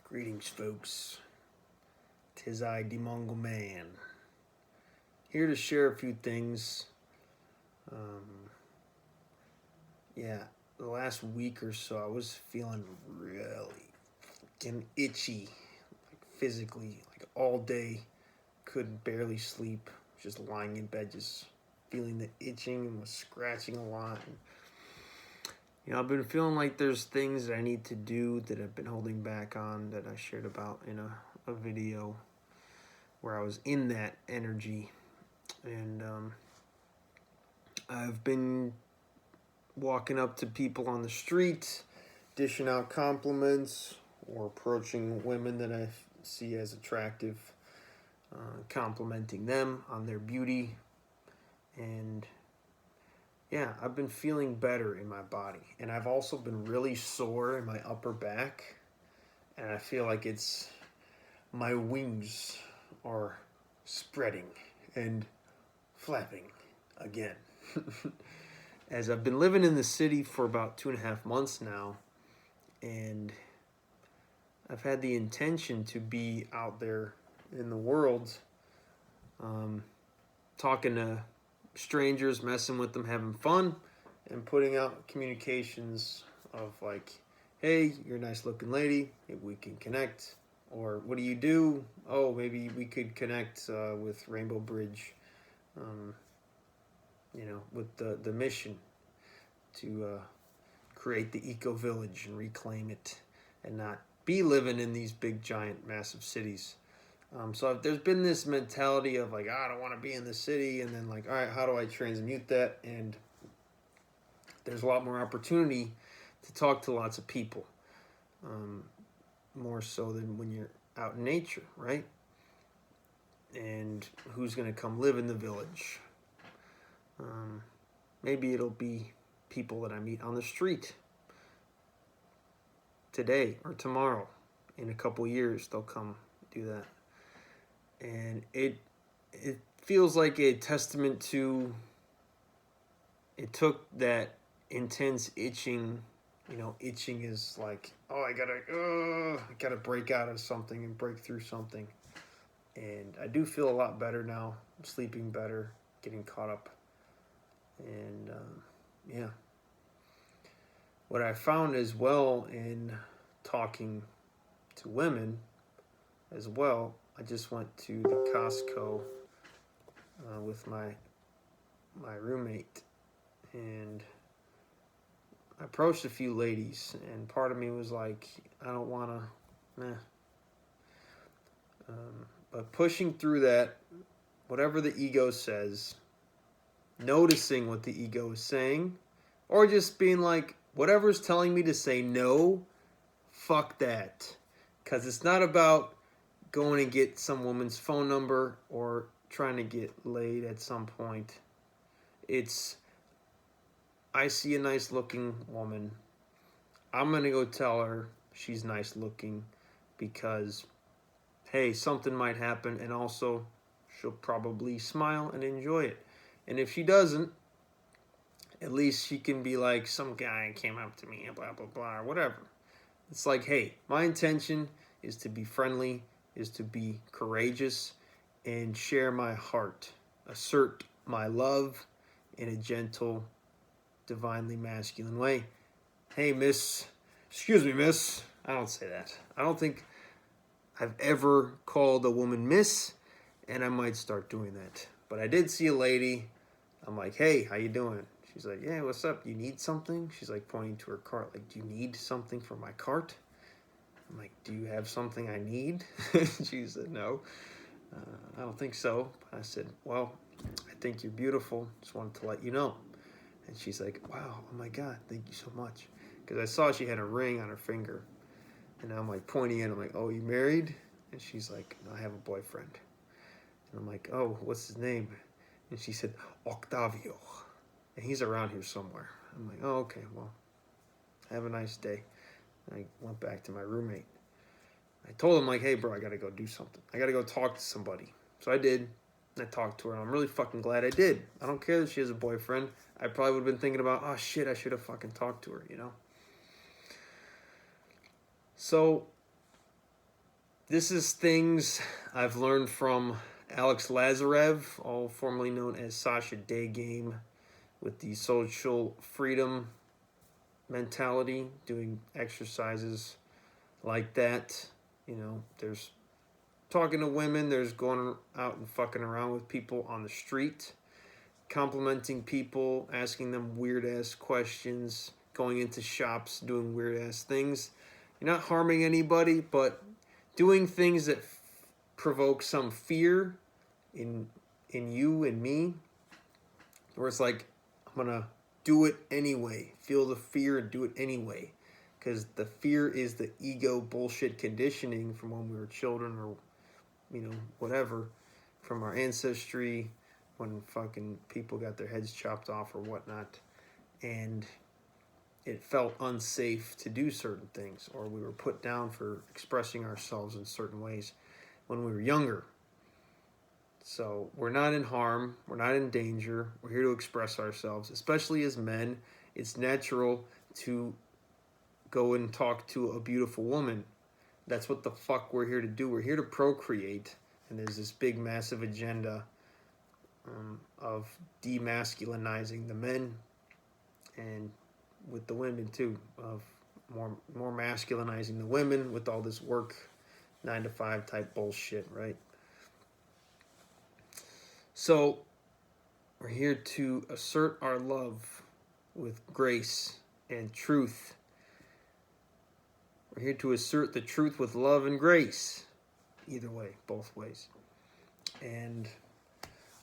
Greetings, folks. 'Tis I, the Mongol Man, here to share a few things. The last week or so, I was feeling really getting itchy, like physically, like all day. Couldn't barely sleep, just lying in bed, just feeling the itching and was scratching a lot. And, I've been feeling like there's things that I need to do that I've been holding back on that I shared about in a video where I was in that energy. And I've been walking up to people on the street, dishing out compliments, or approaching women that I see as attractive, complimenting them on their beauty. And yeah, I've been feeling better in my body. And I've also been really sore in my upper back. And I feel like it's my wings are spreading and flapping again. As I've been living in the city for about 2.5 months now, and I've had the intention to be out there in the world, talking to strangers, messing with them, having fun, and putting out communications of like, hey, you're a nice looking lady, maybe we can connect. Or what do you do? Oh, maybe we could connect with Rainbow Bridge, with the mission to create the eco-village and reclaim it and not be living in these big, giant, massive cities. So there's been this mentality of like, I don't want to be in the city, and then like, all right, how do I transmute that? And there's a lot more opportunity to talk to lots of people, more so than when you're out in nature, right? And who's going to come live in the village? Maybe it'll be people that I meet on the street today or tomorrow. In a couple years, they'll come do that. And it feels like a testament to, it took that intense itching. Itching is like, oh, I gotta break out of something and break through something. And I do feel a lot better now. I'm sleeping better, getting caught up. And what I found as well in talking to women as well, I just went to the Costco with my roommate, and I approached a few ladies, and part of me was like, I don't want to, but pushing through that, whatever the ego says, noticing what the ego is saying, or just being like, whatever's telling me to say no, fuck that. Because it's not about going and get some woman's phone number or trying to get laid at some point. It's, I see a nice looking woman. I'm going to go tell her she's nice looking because, hey, something might happen, and also she'll probably smile and enjoy it. And if she doesn't, at least she can be like, some guy came up to me and blah, blah, blah, or whatever. It's like, hey, my intention is to be friendly, is to be courageous, and share my heart. Assert my love in a gentle, divinely masculine way. Hey, miss. Excuse me, miss. I don't say that. I don't think I've ever called a woman miss, and I might start doing that. But I did see a lady. I'm like, hey, how you doing? She's like, yeah, what's up? You need something? She's like pointing to her cart. Like, do you need something for my cart? I'm like, do you have something I need? She said, no, I don't think so. I said, well, I think you're beautiful. Just wanted to let you know. And she's like, wow, oh my God, thank you so much. Because I saw she had a ring on her finger. And I'm like pointing in. I'm like, oh, you married? And she's like, no, I have a boyfriend. And I'm like, oh, what's his name? And she said, Octavio. And he's around here somewhere. I'm like, oh, okay, well, have a nice day. And I went back to my roommate. I told him, like, hey, bro, I got to go do something. I got to go talk to somebody. So I did. I talked to her, and I'm really fucking glad I did. I don't care that she has a boyfriend. I probably would have been thinking about, oh, shit, I should have fucking talked to her, So This is things I've learned from Alex Lazarev, all formerly known as Sasha Day Game, with the social freedom mentality, doing exercises like that. You know, there's talking to women, there's going out and fucking around with people on the street, complimenting people, asking them weird ass questions, going into shops, doing weird ass things. You're not harming anybody, but doing things that provoke some fear in you and me, where it's like, I'm gonna do it anyway. Feel the fear and do it anyway. Because the fear is the ego bullshit conditioning from when we were children, or, you know, whatever, from our ancestry, when fucking people got their heads chopped off or whatnot. And it felt unsafe to do certain things, or we were put down for expressing ourselves in certain ways when we were younger. So we're not in harm, we're not in danger, we're here to express ourselves, especially as men. It's natural to go and talk to a beautiful woman. That's what the fuck we're here to do. We're here to procreate, and there's this big massive agenda of demasculinizing the men, and with the women too, of more masculinizing the women with all this work 9 to 5 type bullshit, right? So we're here to assert our love with grace and truth. We're here to assert the truth with love and grace. Either way, both ways. And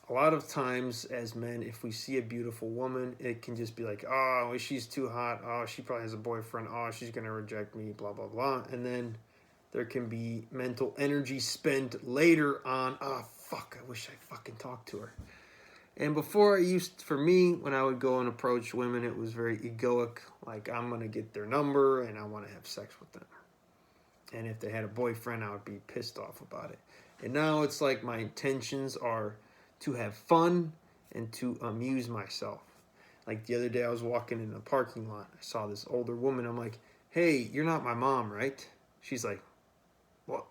a lot of times as men, if we see a beautiful woman, it can just be like, oh, she's too hot. Oh, she probably has a boyfriend. Oh, she's going to reject me, blah, blah, blah. And then there can be mental energy spent later on, oh, fuck, I wish I fucking talked to her. And before, for me, when I would go and approach women, it was very egoic. Like, I'm going to get their number and I want to have sex with them. And if they had a boyfriend, I would be pissed off about it. And now it's like my intentions are to have fun and to amuse myself. Like the other day I was walking in a parking lot. I saw this older woman. I'm like, hey, you're not my mom, right? She's like, what?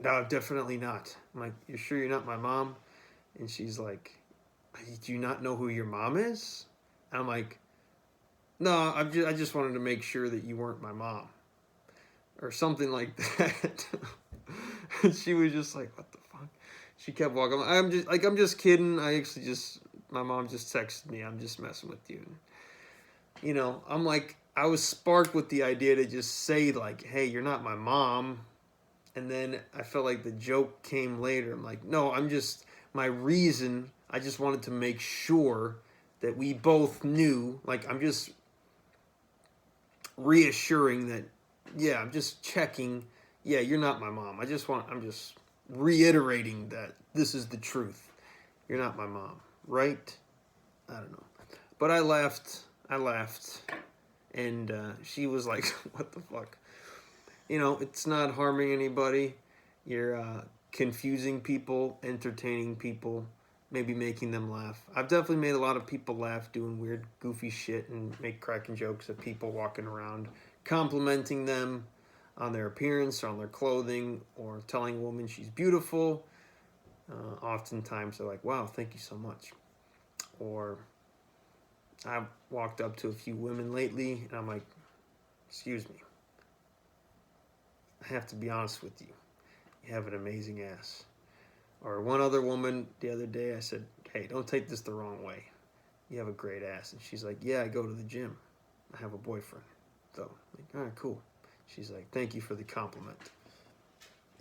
No, definitely not. I'm like, you're sure you're not my mom? And she's like, do you not know who your mom is? And I'm like, no, I just wanted to make sure that you weren't my mom. Or something like that. And she was just like, what the fuck? She kept walking. I'm just kidding. My mom just texted me. I'm just messing with you. You know, I'm like, I was sparked with the idea to just say like, hey, you're not my mom. And then I felt like the joke came later. I'm like, no, my reason, I just wanted to make sure that we both knew, like, I'm just reassuring that, yeah, I'm just checking, yeah, you're not my mom. I'm just reiterating that this is the truth. You're not my mom, right? I don't know. But I laughed, and she was like, what the fuck? You know, it's not harming anybody. You're confusing people, entertaining people, maybe making them laugh. I've definitely made a lot of people laugh doing weird, goofy shit and cracking jokes at people walking around, complimenting them on their appearance or on their clothing, or telling a woman she's beautiful. Oftentimes they're like, wow, thank you so much. Or I've walked up to a few women lately and I'm like, excuse me, I have to be honest with you. You have an amazing ass. Or one other woman the other day, I said, hey, don't take this the wrong way. You have a great ass. And she's like, yeah, I go to the gym. I have a boyfriend. So, like, all right, cool. She's like, thank you for the compliment.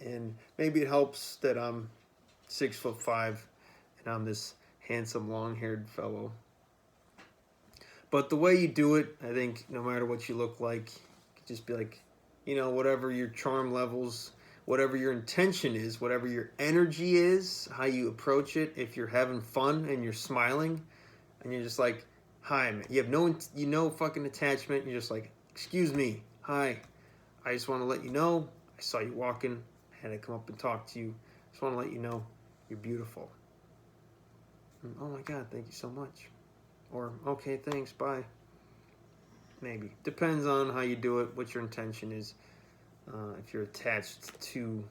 And maybe it helps that I'm 6'5" and I'm this handsome, long-haired fellow. But the way you do it, I think, no matter what you look like, you could just be like, you know, whatever your charm levels, whatever your intention is, whatever your energy is, how you approach it. If you're having fun and you're smiling, and you're just like, hi, man. You have no fucking attachment. You're just like, excuse me, hi. I just want to let you know, I saw you walking. I had to come up and talk to you. Just want to let you know, you're beautiful. And, oh my God, thank you so much. Or, okay, thanks, bye. Maybe. Depends on how you do it, what your intention is. If you're attached to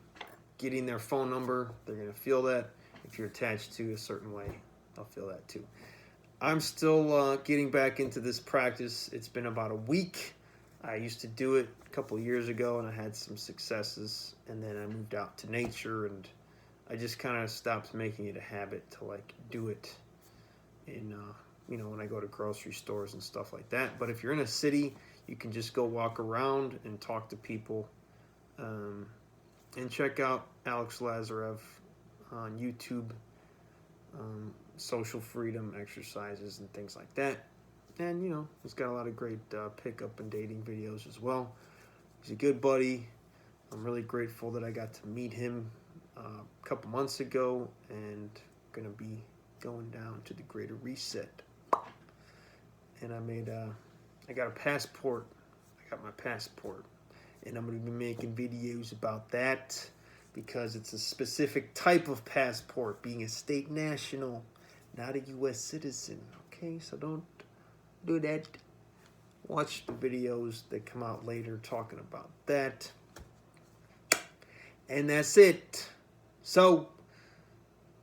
getting their phone number, they're going to feel that. If you're attached to a certain way, they'll feel that too. I'm still getting back into this practice. It's been about a week. I used to do it a couple of years ago, and I had some successes. And then I moved out to nature, and I just kind of stopped making it a habit to like do it in, when I go to grocery stores and stuff like that. But if you're in a city, you can just go walk around and talk to people, and check out Alex Lazarev on YouTube. Social freedom exercises and things like that. And, he's got a lot of great pickup and dating videos as well. He's a good buddy. I'm really grateful that I got to meet him a couple months ago, and going to be going down to the Greater Reset. And I got a passport. I got my passport. And I'm going to be making videos about that because it's a specific type of passport, being a state national, not a U.S. citizen. Okay, so don't do that. Watch the videos that come out later talking about that. And that's it. So,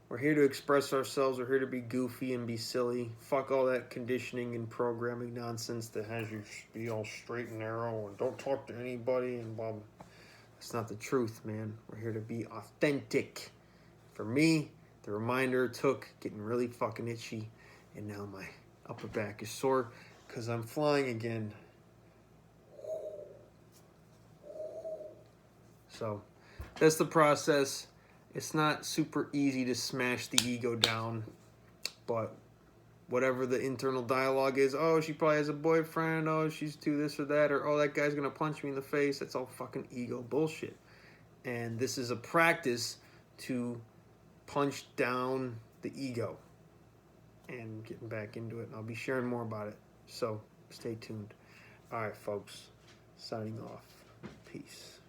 we're here to express ourselves. We're here to be goofy and be silly. Fuck all that conditioning and programming nonsense that has you be all straight and narrow and don't talk to anybody and blah, blah. That's not the truth, man. We're here to be authentic. For me, the reminder took getting really fucking itchy, and now my upper back is sore because I'm flying again. So, that's the process. It's not super easy to smash the ego down, but whatever the internal dialogue is, oh, she probably has a boyfriend, oh, she's too this or that, or oh, that guy's going to punch me in the face, that's all fucking ego bullshit. And this is a practice to punch down the ego and getting back into it. And I'll be sharing more about it, so stay tuned. All right, folks, signing off. Peace.